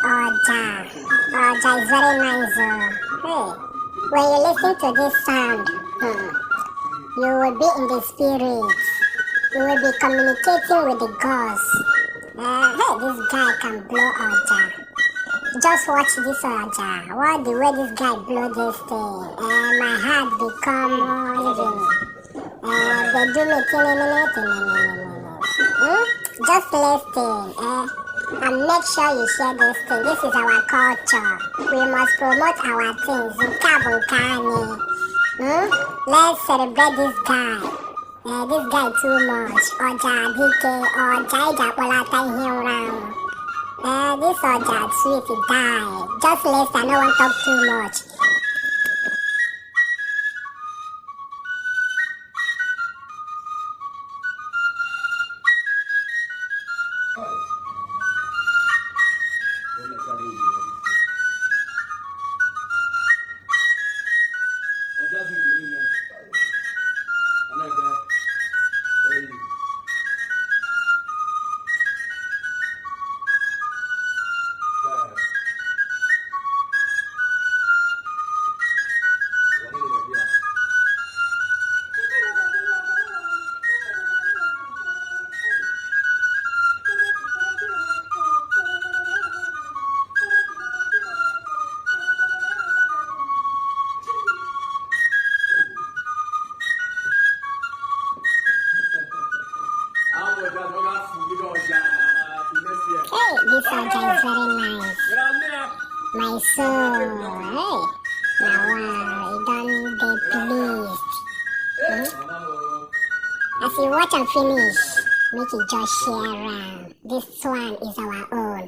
Oja. Oja is very nice. Hey, when you listen to this sound, you will be in the spirit. You will be communicating with the gods. Hey, this guy can blow Oja. Just watch this Oja. What the way this guy blow this thing. My heart become living. They do me. Just listen. And make sure you share this thing. This is our culture. We must promote our things. Let's celebrate this guy. This guy too much. Oja Dike, Oja Igbonile him round. This Oja sweet die. Just listen, I don't want to talk too much. Ojazzy Igbonile. Hey, this Oja is very nice. My soul. Hey, now wow, it done get pleased. As you watch and finish, make it just share around. This one is our own.